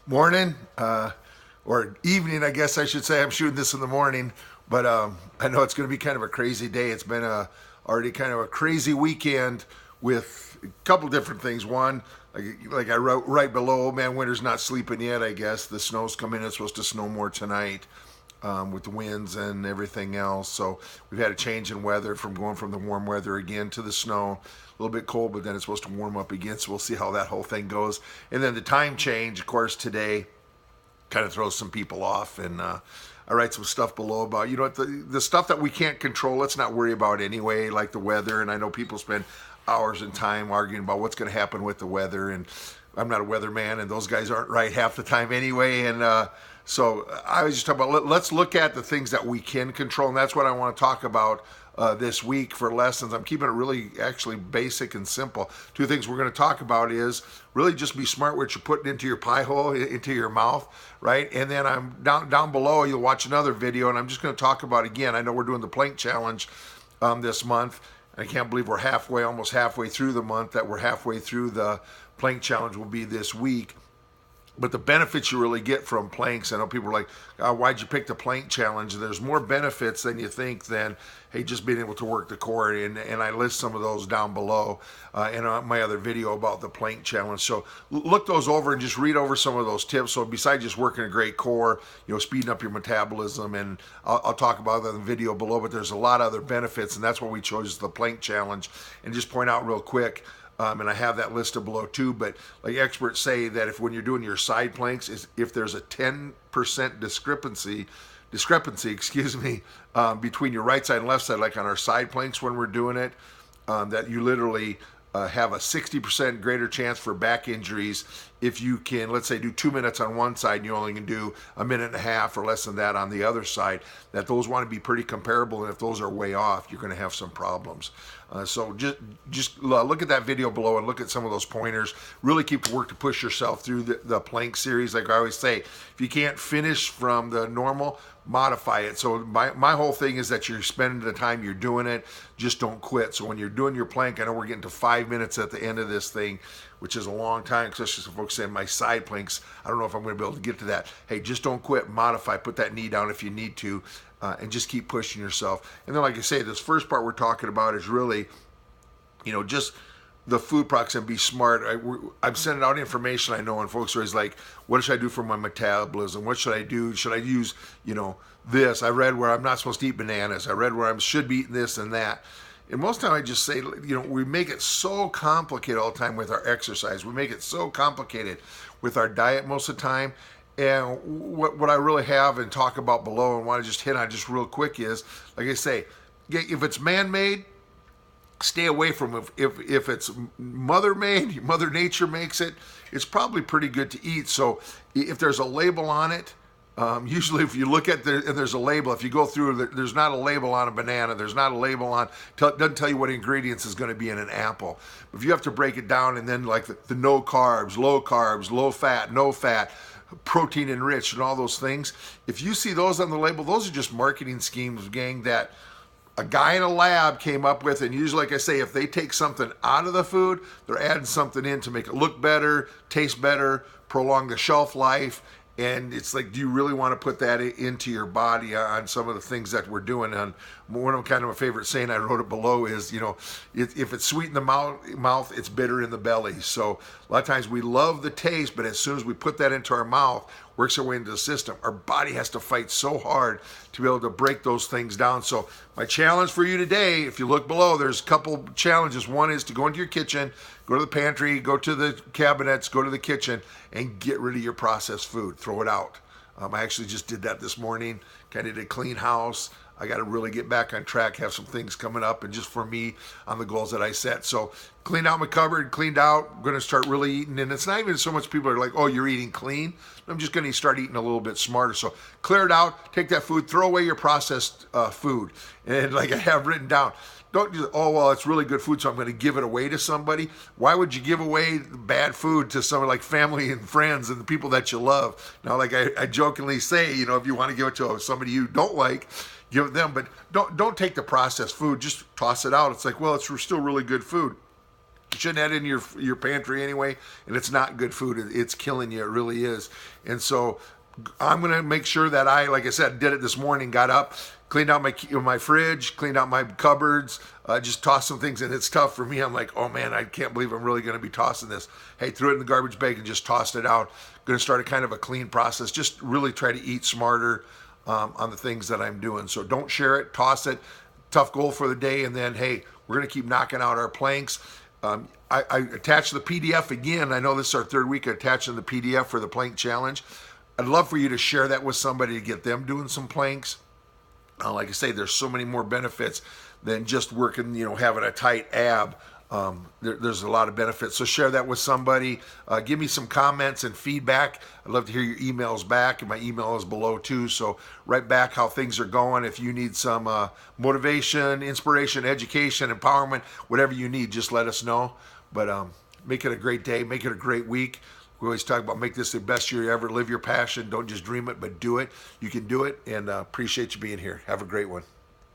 Morning, or evening, I guess I should say. I'm shooting this in the morning, but I know it's going to be kind of a crazy day. It's been already kind of a crazy weekend with a couple different things. One, like I wrote right below, man, winter's not sleeping yet, I guess. The snow's coming. It's supposed to snow more tonight. With the winds and everything else. So we've had a change in weather from going from the warm weather again to the snow. A little bit cold, but then it's supposed to warm up again. So we'll see how that whole thing goes. And then the time change, of course, today kind of throws some people off. And I write some stuff below about, the stuff that we can't control, let's not worry about anyway, like the weather. And I know people spend hours and time arguing about what's going to happen with the weather. And I'm not a weatherman, and those guys aren't right half the time anyway. And so I was just talking about, let's look at the things that we can control, and that's what I want to talk about this week for lessons. I'm keeping it really actually basic and simple. Two things we're going to talk about is really just be smart what you're putting into your pie hole, into your mouth, right? And then I'm down below, you'll watch another video, and I'm just going to talk about, again, I know we're doing the plank challenge this month. I can't believe we're almost halfway through the month, that we're halfway through the plank challenge will be this week. But the benefits you really get from planks, I know people are like, why'd you pick the plank challenge? There's more benefits than you think than, hey, just being able to work the core. And I list some of those down below in my other video about the plank challenge. So look those over and just read over some of those tips. So besides just working a great core, speeding up your metabolism, and I'll talk about that in the video below, but there's a lot of other benefits, and that's what we chose the plank challenge. And just point out real quick, and I have that listed below too, but like experts say that when you're doing your side planks, if there's a 10% discrepancy, between your right side and left side, like on our side planks when we're doing it, that you literally have a 60% greater chance for back injuries if you can, let's say, do 2 minutes on one side and you only can do a minute and a half or less than that on the other side, that those want to be pretty comparable, and if those are way off, you're going to have some problems. So just look at that video below and look at some of those pointers. Really keep to work to push yourself through the plank series. Like I always say, if you can't finish from the normal, modify it. So my whole thing is that you're spending the time you're doing it, just don't quit. So when you're doing your plank, I know we're getting to 5 minutes at the end of this thing, which is a long time, especially some folks saying my side planks, I don't know if I'm going to be able to get to that. Hey, just don't quit, modify, put that knee down if you need to, and just keep pushing yourself. And then, like I say, this first part we're talking about is really, just the food products and be smart. I'm sending out information, I know, and folks are always like, what should I do for my metabolism? What should I do? Should I use, this? I read where I'm not supposed to eat bananas. I read where I should be eating this and that. And most of the time I just say, we make it so complicated all the time with our exercise. We make it so complicated with our diet most of the time. And what I really have and talk about below and want to just hit on just real quick is, like I say, if it's man-made, stay away from it. If it's mother nature makes it, it's probably pretty good to eat. So if there's a label on it, usually if you look at and there's a label, if you go through, there's not a label on a banana, there's not a label on, doesn't tell you what ingredients is going to be in an apple. If you have to break it down, and then like the no carbs, low fat, no fat, protein enriched, and all those things, if you see those on the label, those are just marketing schemes, gang, that a guy in a lab came up with. And usually, like I say, if they take something out of the food, they're adding something in to make it look better, taste better, prolong the shelf life. And it's like, do you really want to put that into your body on some of the things that we're doing? And one of kind of my favorite saying, I wrote it below, is, if it's sweet in the mouth, it's bitter in the belly. So a lot of times we love the taste, but as soon as we put that into our mouth, works our way into the system, our body has to fight so hard to be able to break those things down. So my challenge for you today, if you look below, there's a couple challenges. One is to go into your kitchen, go to the pantry, go to the cabinets, go to the kitchen, and get rid of your processed food. Throw it out. I actually just did that this morning. Kind of did a clean house. I got to really get back on track, have some things coming up, and just for me on the goals that I set. So cleaned out my cupboard, cleaned out. I'm going to start really eating. And it's not even so much people are like, oh, you're eating clean. I'm just going to start eating a little bit smarter. So clear it out, take that food, throw away your processed food. And like I have written down, don't just, oh, well, it's really good food, so I'm going to give it away to somebody. Why would you give away bad food to someone like family and friends and the people that you love? Now, like I jokingly say, if you want to give it to somebody you don't like, give it them, but don't take the processed food, just toss it out. It's like, well, it's still really good food. You shouldn't have it in your pantry anyway, and it's not good food. It's killing you. It really is. And so I'm gonna make sure that like I said, did it this morning. Got up, cleaned out my fridge, cleaned out my cupboards, just tossed some things in. It's tough for me. I'm like, oh man, I can't believe I'm really gonna be tossing this. Hey, threw it in the garbage bag and just tossed it out. Gonna start a kind of a clean process. Just really try to eat smarter on the things that I'm doing. So don't share it, toss it. Tough goal for the day, and then hey, we're gonna keep knocking out our planks. I attached the PDF again. I know this is our third week attaching the PDF for the plank challenge. I'd love for you to share that with somebody to get them doing some planks. Like I say, there's so many more benefits than just working, having a tight ab. There's a lot of benefits. So share that with somebody. Give me some comments and feedback. I'd love to hear your emails back, and my email is below too. So write back how things are going. If you need some motivation, inspiration, education, empowerment, whatever you need, just let us know. But make it a great day. Make it a great week. We always talk about make this the best year ever. Live your passion. Don't just dream it, but do it. You can do it, and appreciate you being here. Have a great one.